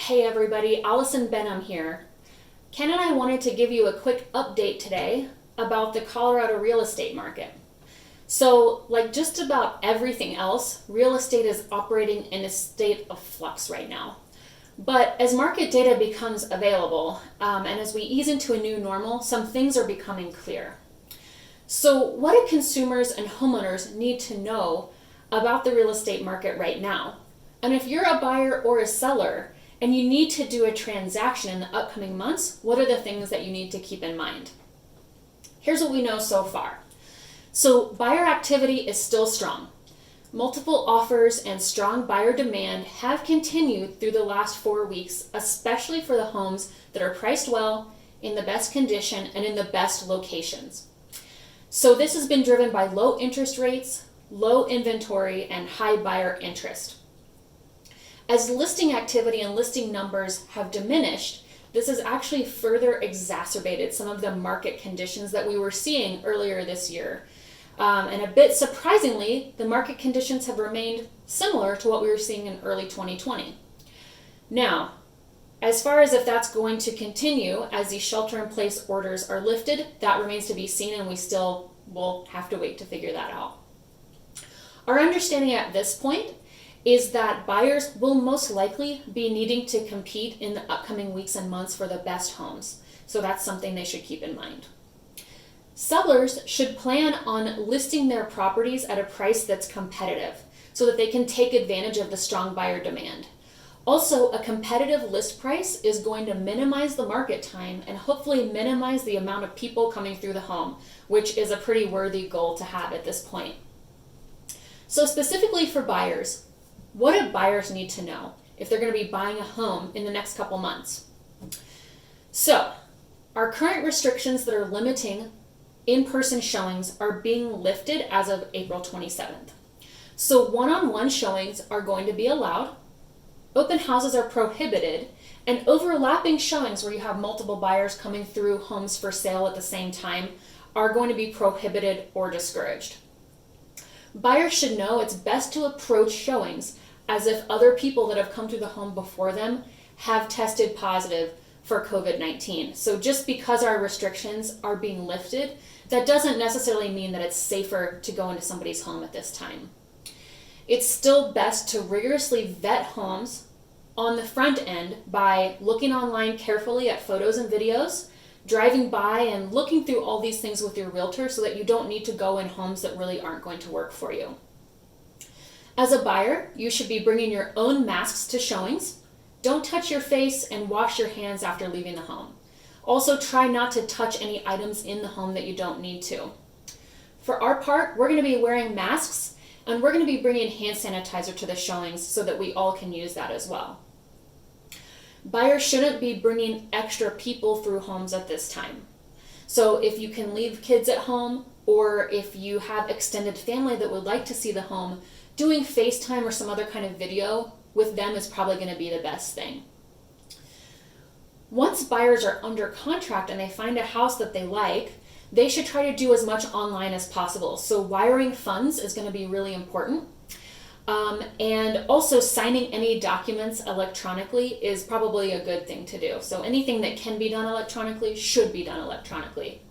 Hey everybody, Allison Benham here. Ken and I wanted to give you a quick update today about the Colorado real estate market. So, like just about everything else, real estate is operating in a state of flux right now. But as market data becomes available, and as we ease into a new normal, some things are becoming clear. So, what do consumers and homeowners need to know about the real estate market right now? And if you're a buyer or a seller, and you need to do a transaction in the upcoming months, what are the things that you need to keep in mind? Here's what we know so far. So buyer activity is still strong. Multiple offers and strong buyer demand have continued through the last 4 weeks, especially for the homes that are priced well, in the best condition, and in the best locations. So this has been driven by low interest rates, low inventory, and high buyer interest. As listing activity and listing numbers have diminished, this has actually further exacerbated some of the market conditions that we were seeing earlier this year. And a bit surprisingly, the market conditions have remained similar to what we were seeing in early 2020. Now, as far as if that's going to continue as these shelter-in-place orders are lifted, that remains to be seen, and we still will have to wait to figure that out. Our understanding at this point is that buyers will most likely be needing to compete in the upcoming weeks and months for the best homes. So that's something they should keep in mind. Sellers should plan on listing their properties at a price that's competitive so that they can take advantage of the strong buyer demand. Also, a competitive list price is going to minimize the market time and hopefully minimize the amount of people coming through the home, which is a pretty worthy goal to have at this point. So specifically for buyers, what do buyers need to know if they're going to be buying a home in the next couple months? So, our current restrictions that are limiting in-person showings are being lifted as of April 27th. So one-on-one showings are going to be allowed, open houses are prohibited, and overlapping showings where you have multiple buyers coming through homes for sale at the same time are going to be prohibited or discouraged. Buyers should know it's best to approach showings as if other people that have come through the home before them have tested positive for COVID-19. So just because our restrictions are being lifted, that doesn't necessarily mean that it's safer to go into somebody's home at this time. It's still best to rigorously vet homes on the front end by looking online carefully at photos and videos, driving by and looking through all these things with your realtor so that you don't need to go in homes that really aren't going to work for you. As a buyer, you should be bringing your own masks to showings. Don't touch your face and wash your hands after leaving the home. Also, try not to touch any items in the home that you don't need to. For our part, we're going to be wearing masks, and we're going to be bringing hand sanitizer to the showings so that we all can use that as well. Buyers shouldn't be bringing extra people through homes at this time. So if you can leave kids at home, or if you have extended family that would like to see the home, doing FaceTime or some other kind of video with them is probably going to be the best thing. Once buyers are under contract and they find a house that they like, they should try to do as much online as possible. So wiring funds is going to be really important. And also signing any documents electronically is probably a good thing to do. So anything that can be done electronically should be done electronically.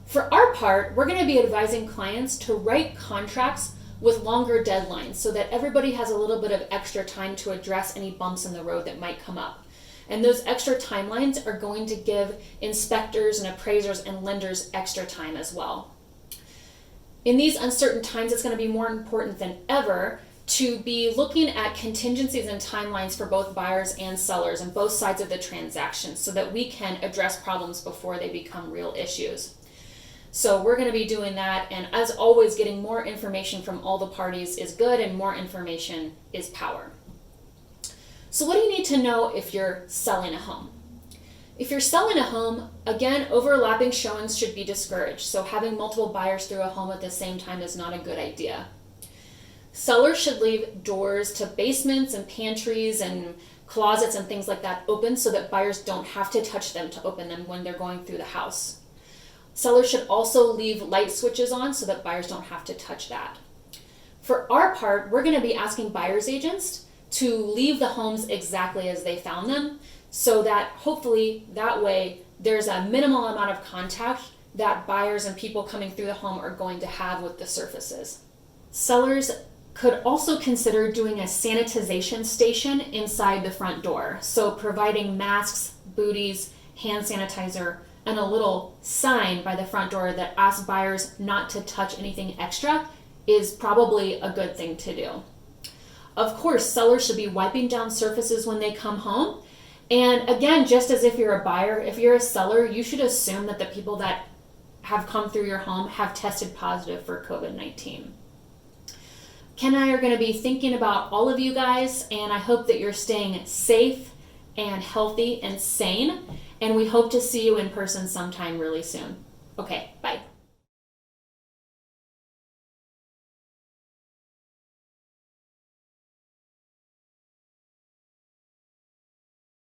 For our part, we're going to be advising clients to write contracts with longer deadlines so that everybody has a little bit of extra time to address any bumps in the road that might come up. And those extra timelines are going to give inspectors and appraisers and lenders extra time as well. In these uncertain times, it's going to be more important than ever to be looking at contingencies and timelines for both buyers and sellers and both sides of the transaction so that we can address problems before they become real issues. So we're going to be doing that, and as always, getting more information from all the parties is good, and more information is power. So what do you need to know if you're selling a home? If you're selling a home, again, overlapping showings should be discouraged, so having multiple buyers through a home at the same time is not a good idea. Sellers should leave doors to basements and pantries and closets and things like that open so that buyers don't have to touch them to open them when they're going through the house. Sellers should also leave light switches on so that buyers don't have to touch that. For our part, we're going to be asking buyer's agents to leave the homes exactly as they found them, so that hopefully that way there's a minimal amount of contact that buyers and people coming through the home are going to have with the surfaces. Sellers could also consider doing a sanitization station inside the front door. So providing masks, booties, hand sanitizer, and a little sign by the front door that asks buyers not to touch anything extra is probably a good thing to do. Of course, sellers should be wiping down surfaces when they come home. And again, just as if you're a buyer, if you're a seller, you should assume that the people that have come through your home have tested positive for COVID-19. Ken and I are going to be thinking about all of you guys, and I hope that you're staying safe and healthy and sane, and we hope to see you in person sometime really soon. Okay, bye.